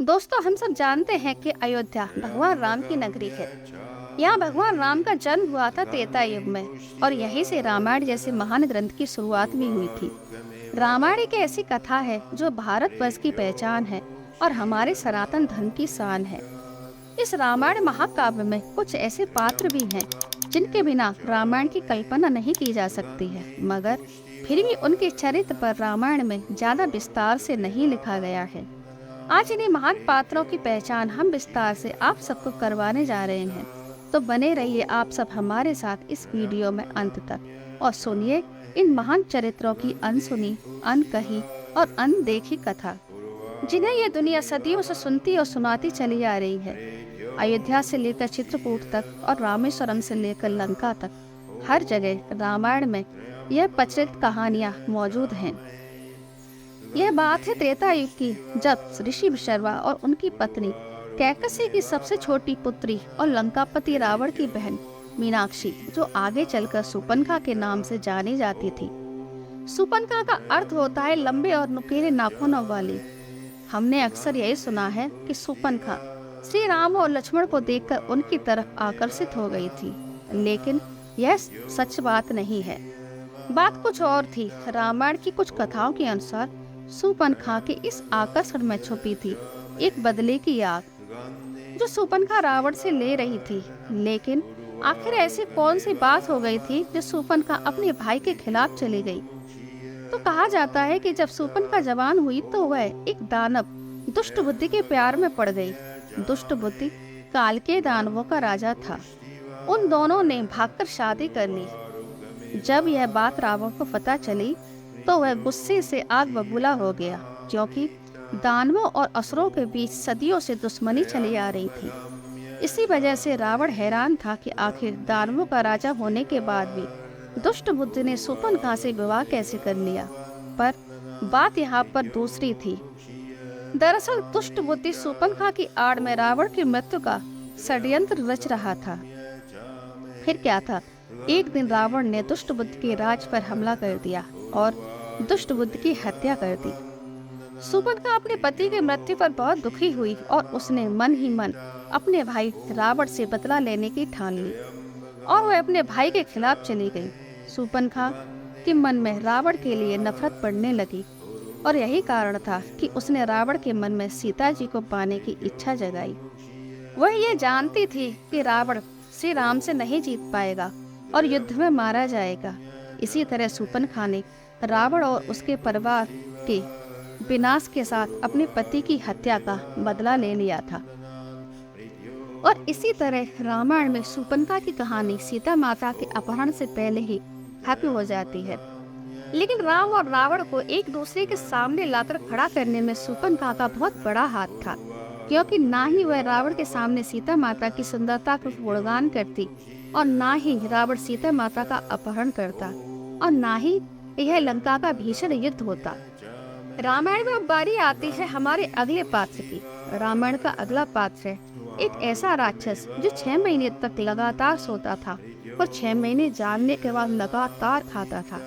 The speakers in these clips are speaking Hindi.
दोस्तों, हम सब जानते हैं कि अयोध्या भगवान राम की नगरी है। यहाँ भगवान राम का जन्म हुआ था त्रेता युग में, और यहीं से रामायण जैसे महान ग्रंथ की शुरुआत भी हुई थी। रामायण एक ऐसी कथा है जो भारतवर्ष की पहचान है और हमारे सनातन धर्म की शान है। इस रामायण महाकाव्य में कुछ ऐसे पात्र भी हैं जिनके बिना रामायण की कल्पना नहीं की जा सकती है, मगर फिर भी उनके चरित्र पर रामायण में ज्यादा विस्तार से नहीं लिखा गया है। आज इन्हीं महान पात्रों की पहचान हम विस्तार से आप सबको करवाने जा रहे हैं। तो बने रहिए आप सब हमारे साथ इस वीडियो में अंत तक और सुनिए इन महान चरित्रों की अनसुनी, अनकही और अनदेखी कथा, जिन्हें यह दुनिया सदियों से सुनती और सुनाती चली आ रही है। अयोध्या से लेकर चित्रकूट तक और रामेश्वरम से लेकर लंका तक हर जगह रामायण में यह प्रचलित कहानियां मौजूद हैं। यह बात है त्रेता युग की, जब ऋषि विशर्वा और उनकी पत्नी कैकसी की सबसे छोटी पुत्री और लंकापति रावण की बहन मीनाक्षी, जो आगे चलकर सुपनखा के नाम से जानी जाती थी। सुपनखा का अर्थ होता है लंबे और नुकीले नाखूनों वाली। हमने अक्सर यही सुना है कि सुपनखा श्री राम और लक्ष्मण को देखकर उनकी तरफ आकर्षित हो गई थी, लेकिन यह सच बात नहीं है। बात कुछ और थी। रामायण की कुछ कथाओं के अनुसार सुपनखा के इस आकर्षण में छुपी थी एक बदले की आग, जो सुपनखा रावण से ले रही थी। लेकिन आखिर ऐसी कौन सी बात हो गई थी जो सुपनखा अपने भाई के खिलाफ चली गई? तो कहा जाता है कि जब सुपनखा जवान हुई तो वह एक दानव दुष्ट बुद्धि के प्यार में पड़ गई। दुष्ट बुद्धि काल के दानवों का राजा था। उन दोनों ने भागकर शादी कर ली। जब यह बात रावण को पता चली तो वह गुस्से से आग बबूला हो गया, क्योंकि दानवों और असुरों के बीच सदियों से दुश्मनी चली आ रही थी। इसी वजह से रावण हैरान था कि आखिर दानवों का राजा होने के बाद भी दुष्ट बुद्धि ने सुपनखा से विवाह कैसे कर लिया। पर बात यहाँ पर दूसरी थी। दरअसल दुष्ट बुद्धि सुपनखा की आड़ में रावण की मृत्यु का षड्यंत्र रच रहा था। फिर क्या था, एक दिन रावण ने दुष्ट बुद्धि के राज पर हमला कर दिया और दुष्ट बुद्धि की हत्या कर दी। सुपनखा अपने पति की मृत्यु पर बहुत दुखी हुई और उसने मन ही मन अपने भाई रावण से बदला लेने की ठान ली और वह अपने भाई के खिलाफ चली गई। सुपनखा के मन में रावण के लिए नफरत बढ़ने लगी और यही कारण था कि उसने रावण के मन में सीता जी को पाने की इच्छा जगाई। वह ये जानती थी कि रावण श्री राम से नहीं जीत पाएगा और युद्ध में मारा जाएगा। इसी तरह सुपनखा ने रावण और उसके परिवार के विनाश के साथ अपने पति की हत्या का बदला ले लिया था। और इसी तरह रामायण में सुपनखा की कहानी सीता माता के अपहरण से पहले ही खत्म हो जाती है। लेकिन राम और रावण को एक दूसरे के सामने लाकर खड़ा करने में सुपनखा का बहुत बड़ा हाथ था, क्योंकि ना ही वह रावण के सामने सीता माता की सुंदरता का गुणगान करती और ना ही रावण सीता माता का अपहरण करता और ना ही यह लंका का भीषण युद्ध होता। रामायण में अब बारी आती है हमारे अगले पात्र की। रामायण का अगला पात्र है एक ऐसा राक्षस जो 6 महीने तक लगातार सोता था और 6 महीने जानने के बाद लगातार खाता था।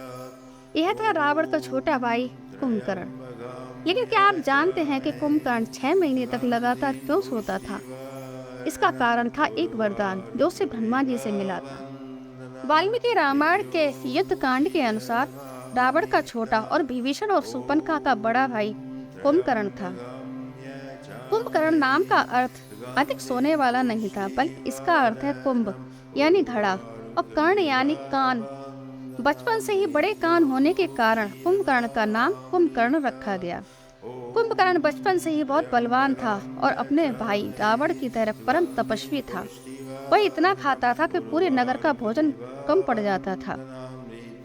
यह था रावण का छोटा भाई कुंभकर्ण। लेकिन क्या आप जानते हैं कि कुंभकर्ण 6 महीने तक लगातार क्यों सोता था? इसका कारण था एक वरदान जो उसे ब्रह्मा जी से मिला था। वाल्मीकि रामायण के युद्ध कांड के अनुसार रावण का छोटा और विभीषण और सुपनखा का बड़ा भाई कुंभकर्ण था। कुंभकर्ण नाम का अर्थ अधिक सोने वाला नहीं था, बल्कि इसका अर्थ है कुंभ यानी घड़ा और कर्ण यानी कान। बचपन से ही बड़े कान होने के कारण कुंभकर्ण का नाम कुंभकर्ण रखा गया। कुंभकर्ण बचपन से ही बहुत बलवान था और अपने भाई रावण की तरह परम तपस्वी था। वह इतना खाता था कि पूरे नगर का भोजन कम पड़ जाता था।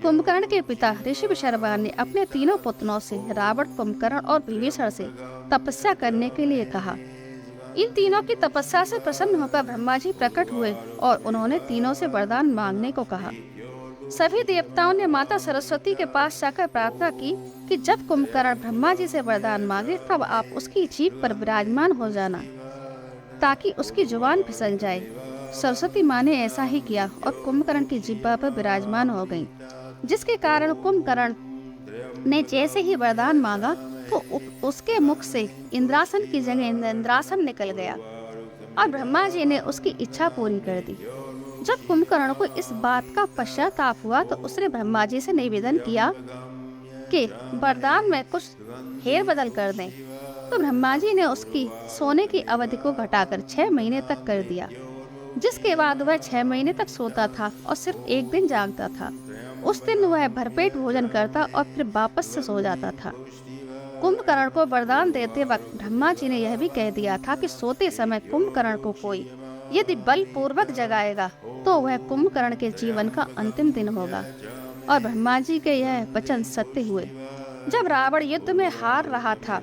कुंभकर्ण के पिता ऋषि विशर्वा ने अपने तीनों पुत्रों से रावण, कुंभकर्ण और विभीषण से तपस्या करने के लिए कहा। इन तीनों की तपस्या से प्रसन्न होकर ब्रह्मा जी प्रकट हुए और उन्होंने तीनों से वरदान मांगने को कहा। सभी देवताओं ने माता सरस्वती के पास जाकर प्रार्थना की कि जब कुंभकर्ण ब्रह्मा जी से वरदान मांगे तब आप उसकी जीभ पर विराजमान हो जाना, ताकि उसकी जुबान फिसल जाए। सरस्वती माँ ने ऐसा ही किया और कुंभकर्ण की जिह्वा पर विराजमान हो गई, जिसके कारण कुंभकर्ण ने जैसे ही वरदान मांगा तो उसके मुख से इंद्रासन की जगह इंद्रासन निकल गया और ब्रह्मा जी ने उसकी इच्छा पूरी कर दी। जब कुंभकर्ण को इस बात का पश्चाताप हुआ तो उसने ब्रह्मा जी से निवेदन किया कि वरदान में कुछ फेर बदल कर दें। तो ब्रह्मा जी ने उसकी सोने की अवधि को घटाकर 6 महीने तक कर दिया, जिसके बाद वह 6 महीने तक सोता था और सिर्फ एक दिन जागता था। उस दिन वह भरपेट भोजन करता और फिर वापस से सो जाता था। कुंभकर्ण को वरदान देते वक्त ब्रह्मा जी ने यह भी कह दिया था कि सोते समय कुंभकर्ण को कोई यदि बल पूर्वक जगाएगा तो वह कुंभकर्ण के जीवन का अंतिम दिन होगा। और ब्रह्मा जी के यह वचन सत्य हुए। जब रावण युद्ध में हार रहा था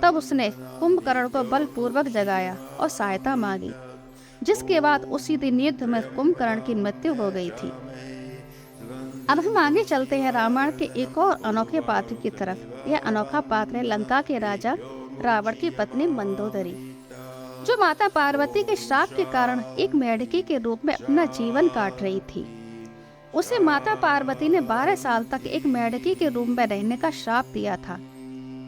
तब उसने कुंभकर्ण को बलपूर्वक जगाया और सहायता मांगी, जिसके बाद उसी दिन युद्ध में कुंभकर्ण की मृत्यु हो गई थी। अब हम आगे चलते हैं रामायण के एक और अनोखे पात्र की तरफ। यह अनोखा पात्र है लंका के राजा रावण की पत्नी मंदोदरी, जो माता पार्वती के श्राप के कारण एक मेढकी के रूप में अपना जीवन काट रही थी। उसे माता पार्वती ने 12 साल तक एक मेढकी के रूप में रहने का श्राप दिया था।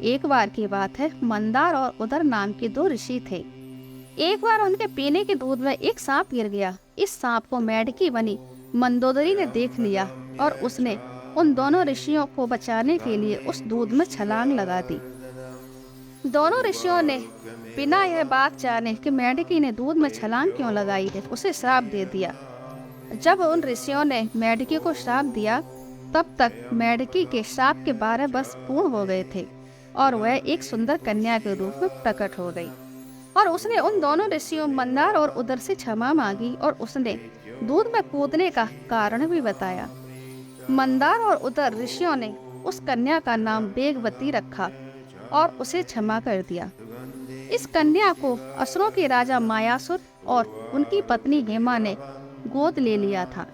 एक बार की बात है, मंदार और उदर नाम के 2 ऋषि थे। एक बार उनके पीने के दूध में एक सांप गिर गया। इस सांप को मेढकी बनी मंदोदरी ने देख लिया और उसने उन दोनों ऋषियों को बचाने के लिए उस दूध में छलांग लगा दी। दोनों ऋषियों ने बिना यह बात जाने कि मेढकी ने दूध में छलांग क्यों लगाई है, उसे श्राप दे दिया। जब उन ऋषियों ने मेढकी को श्राप दिया तब तक मेढकी के श्राप के 12 वर्ष पूर्ण हो गए थे और वह एक सुंदर कन्या के रूप में प्रकट हो गई। और उसने उन दोनों ऋषियों मंदार और उदर से क्षमा मांगी और उसने दूध में कूदने का कारण भी बताया। मंदार और उदर ऋषियों ने उस कन्या का नाम वेगवती रखा और उसे क्षमा कर दिया। इस कन्या को असुरों के राजा मायासुर और उनकी पत्नी हेमा ने गोद ले लिया था।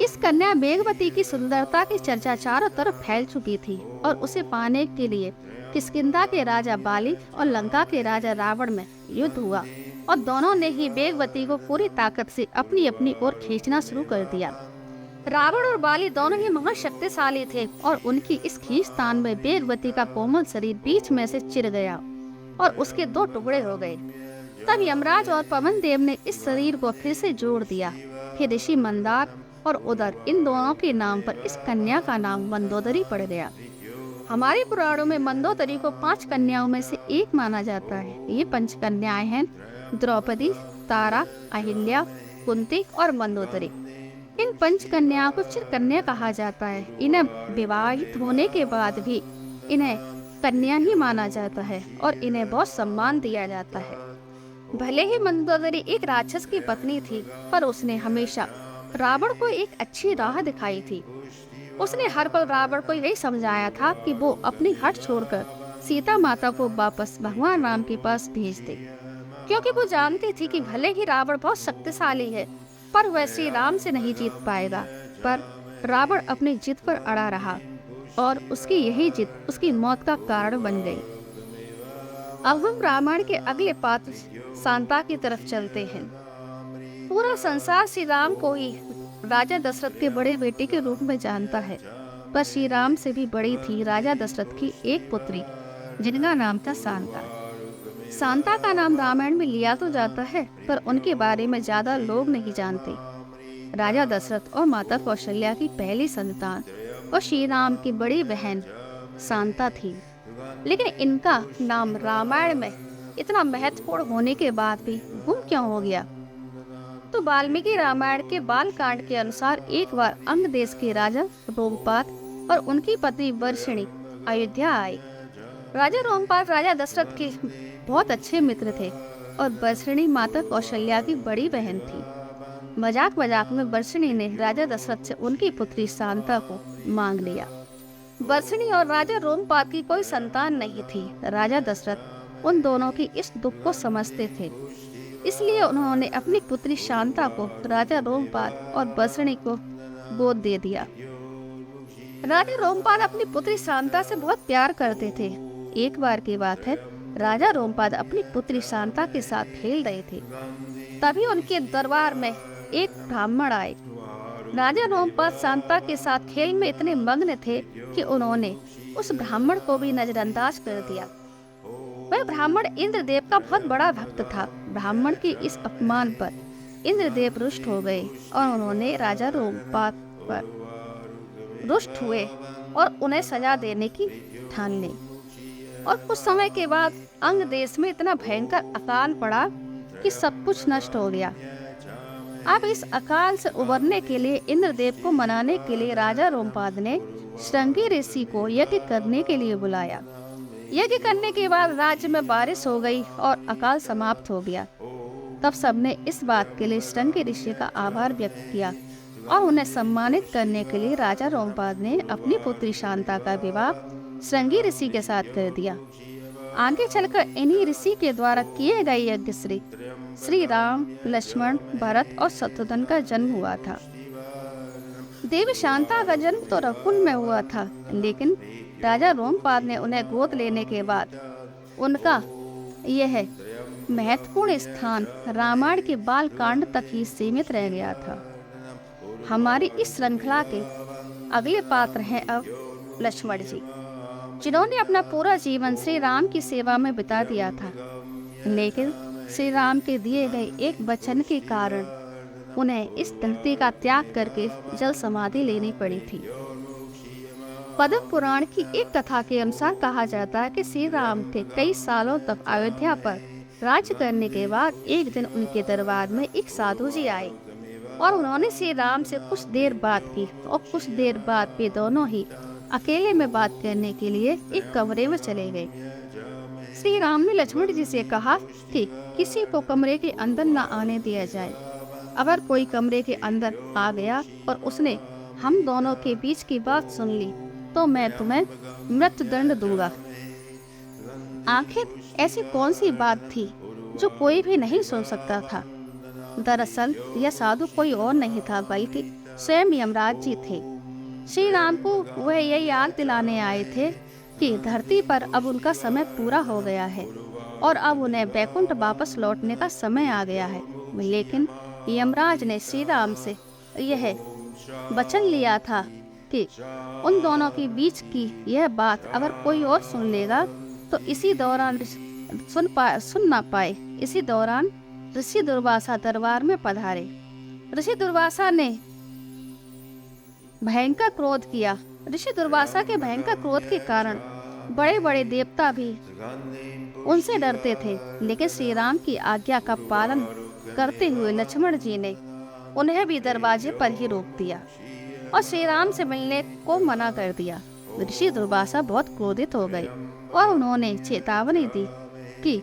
इस कन्या वेगवती की सुंदरता की चर्चा चारों तरफ फैल चुकी थी और उसे पाने के लिए किष्किंधा के राजा बाली और लंका के राजा रावण में युद्ध हुआ और दोनों ने ही वेगवती को पूरी ताकत से अपनी अपनी ओर खींचना शुरू कर दिया। रावण और बाली दोनों ही महाशक्तिशाली थे और उनकी इस खींचतान में वेगवती का कोमल शरीर बीच में से चिर गया और उसके 2 टुकड़े हो गए। तब यमराज और पवन देव ने इस शरीर को फिर से जोड़ दिया। फिर ऋषि मंदार और उदर इन दोनों के नाम पर इस कन्या का नाम मंदोदरी पड़ गया। हमारे पुराणों में मंदोदरी को 5 कन्याओं में से एक माना जाता है। ये 5 कन्याएं हैं द्रौपदी, तारा, अहिल्या, कुंती और मंदोदरी। इन 5 कन्याओं को चिर कन्या कहा जाता है। इन्हें विवाहित होने के बाद भी इन्हें कन्या ही माना जाता है और इन्हें बहुत सम्मान दिया जाता है। भले ही मंदोदरी एक राक्षस की पत्नी थी, पर उसने हमेशा रावण को एक अच्छी राह दिखाई थी। उसने हर पल रावण को यही समझाया था कि वो अपनी हट छोड़कर सीता माता को वापस भगवान राम के पास भेज दे, क्योंकि वो जानती थी कि भले ही रावण बहुत शक्तिशाली है पर वह श्री राम से नहीं जीत पाएगा। पर रावण अपनी जिद पर अड़ा रहा और उसकी यही जिद उसकी मौत का कारण बन गई। अब हम रामायण के अगले पात्र शांता की तरफ चलते हैं। पूरा संसार श्री राम को ही राजा दशरथ के बड़े बेटे के रूप में जानता है, पर श्री राम से भी बड़ी थी राजा दशरथ की एक पुत्री जिनका नाम था शांता। शांता का नाम रामायण में लिया तो जाता है पर उनके बारे में ज्यादा लोग नहीं जानते। राजा दशरथ और माता कौशल्या की पहली संतान और श्री राम की बड़ी बहन शांता थी, लेकिन इनका नाम रामायण में इतना महत्वपूर्ण होने के बाद भी गुम क्यों हो गया? तो वाल्मीकि रामायण के बाल कांड के अनुसार एक बार अंग देश के राजा रोमपाद और उनकी पत्नी वर्षिणी अयोध्या आए। राजा रोमपाद राजा दशरथ के बहुत अच्छे मित्र थे और वर्षिणी माता कौशल्या की बड़ी बहन थी। मजाक मजाक में वर्षिणी ने राजा दशरथ से उनकी पुत्री शांता को मांग लिया। वर्षिणी और राजा रोमपाद की कोई संतान नहीं थी। राजा दशरथ उन दोनों की इस दुख को समझते थे, इसलिए उन्होंने अपनी पुत्री शांता को राजा रोमपाद और वर्षिणी को गोद दे दिया। राजा रोमपाद अपनी पुत्री शांता से बहुत प्यार करते थे। एक बार की बात है, राजा रोमपाद अपनी पुत्री शांता के साथ खेल रहे थे, तभी उनके दरबार में एक ब्राह्मण आए। राजा रोमपाद शांता के साथ खेल में इतने मग्न थे कि उन्होंने उस ब्राह्मण को भी नजरअंदाज कर दिया। वह ब्राह्मण इंद्रदेव का बहुत बड़ा भक्त था। ब्राह्मण के इस अपमान पर इंद्रदेव रुष्ट हो गए और उन्होंने राजा रोमपाद पर रुष्ट हुए और उन्हें सजा देने की ठान ली। और कुछ समय के बाद अंग देश में इतना भयंकर अकाल पड़ा कि सब कुछ नष्ट हो गया। अब इस अकाल से उबरने के लिए इंद्रदेव को मनाने के लिए राजा रोमपाद ने श्रृंगी ऋषि को यज्ञ करने के लिए बुलाया। यज्ञ करने के बाद राज्य में बारिश हो गई और अकाल समाप्त हो गया। तब सबने इस बात के लिए श्रृंगी ऋषि का आभार व्यक्त किया और उन्हें सम्मानित करने के लिए राजा रोमपाद ने अपनी पुत्री शांता का विवाह श्रृंगी ऋषि के साथ कर दिया। आगे चलकर इन्हीं ऋषि के द्वारा किए गए यज्ञ श्री राम, लक्ष्मण, भरत और शत्रुघ्न का जन्म हुआ था। देवी शांता का जन्म तो रकुल में हुआ था, लेकिन राजा रोमपाद ने उन्हें गोद लेने के बाद उनका यह महत्वपूर्ण स्थान रामायण के बाल कांड तक ही सीमित रह गया था। हमारी इस श्रृंखला के अगले पात्र हैं अब लक्ष्मण जी, जिन्होंने अपना पूरा जीवन श्री राम की सेवा में बिता दिया था, लेकिन श्री राम के दिए गए एक वचन के कारण उन्हें इस धरती का त्याग करके जल समाधि लेनी पड़ी थी। पद्म पुराण की एक कथा के अनुसार कहा जाता है कि श्री राम के कई सालों तक अयोध्या पर राज्य करने के बाद एक दिन उनके दरबार में एक साधु जी आए और उन्होंने श्री राम से कुछ देर बात की और कुछ देर बाद वे दोनों ही अकेले में बात करने के लिए एक कमरे में चले गए। श्री राम ने लक्ष्मण जी से कहा कि किसी को कमरे के अंदर न आने दिया जाए। अगर कोई कमरे के अंदर आ गया और उसने हम दोनों के बीच की बात सुन ली तो मैं तुम्हें मृत्यु दंड दूंगा। आखिर ऐसी कौन सी बात थी जो कोई भी नहीं सुन सकता था? दरअसल यह साधु कोई और नहीं था बल्कि स्वयं यमराज जी थे। श्री राम को वह यह याद दिलाने आए थे कि धरती पर अब उनका समय पूरा हो गया है और अब उन्हें बैकुंठ वापस लौटने का समय आ गया है। लेकिन यमराज ने श्री राम से यह वचन लिया था कि उन दोनों के बीच की यह बात अगर कोई और सुन लेगा तो इसी दौरान सुन ना पाए। इसी दौरान ऋषि दुर्वासा दरबार में पधारे। ऋषि दुर्वासा ने भयंकर क्रोध किया। ऋषि दुर्वासा के भयंकर क्रोध के कारण बड़े बड़े देवता भी उनसे डरते थे, लेकिन श्री राम की आज्ञा का पालन करते हुए लक्ष्मण जी ने उन्हें भी दरवाजे पर ही रोक दिया और श्री राम से मिलने को मना कर दिया। ऋषि दुर्वासा बहुत क्रोधित हो गए और उन्होंने चेतावनी दी कि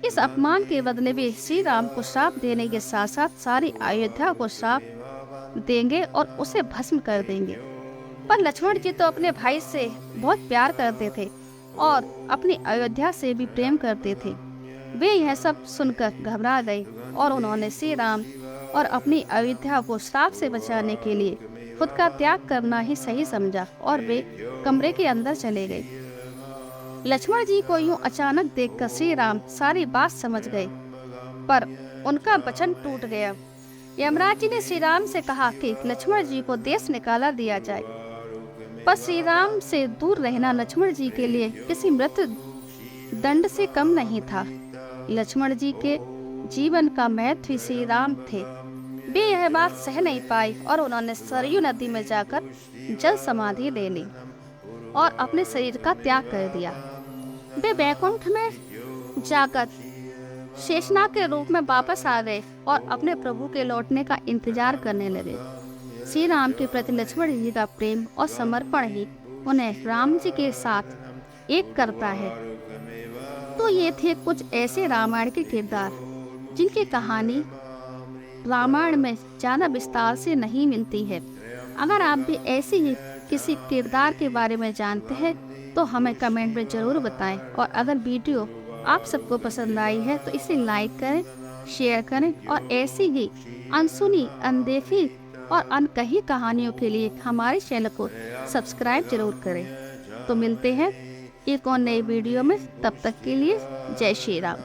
इस अपमान के बदले में श्री राम को श्राप देने के साथ साथ सारी अयोध्या को श्राप देंगे और उसे भस्म कर देंगे। पर लक्ष्मण जी तो अपने भाई से बहुत प्यार करते थे और अपनी अयोध्या से भी प्रेम करते थे। वे यह सब सुनकर घबरा गए और उन्होंने श्री राम और अपनी अयोध्या को श्राप से बचाने के लिए खुद का त्याग करना ही सही समझा और वे कमरे के अंदर चले गए। लक्ष्मण जी को यूं अचानक देखकर श्री राम सारी बात समझ गए, पर उनका वचन टूट गया। यमराज जी ने श्री राम से कहा कि लक्ष्मण जी को देश निकाला दिया जाए, पर श्री राम से दूर रहना लक्ष्मण जी के लिए किसी मृत्यु दंड से कम नहीं था। लक्ष्मण जी के जीवन का महत्व ही श्री राम थे। वे यह बात सह नहीं पाए और उन्होंने सरयू नदी में जाकर जल समाधि ले ली और अपने शरीर का त्याग कर दिया। वे बैकुंठ में जाकर शेषनाग के रूप में वापस आ गए और अपने प्रभु के लौटने का इंतजार करने लगे। श्री राम के प्रति लक्ष्मण जी का प्रेम और समर्पण ही उन्हें राम जी के साथ एक करता है। तो ये थे कुछ ऐसे रामायण के किरदार जिनकी कहानी रामायण में ज़्यादा विस्तार से नहीं मिलती है। अगर आप भी ऐसे ही किसी किरदार के बारे में जानते हैं तो हमें कमेंट में ज़रूर बताएं और अगर वीडियो आप सबको पसंद आई है तो इसे लाइक करें, शेयर करें और ऐसी ही अनसुनी, अनदेखी और अनकही कहानियों के लिए हमारे चैनल को सब्सक्राइब जरूर करें। तो मिलते हैं एक और नई वीडियो में, तब तक के लिए जय श्री राम।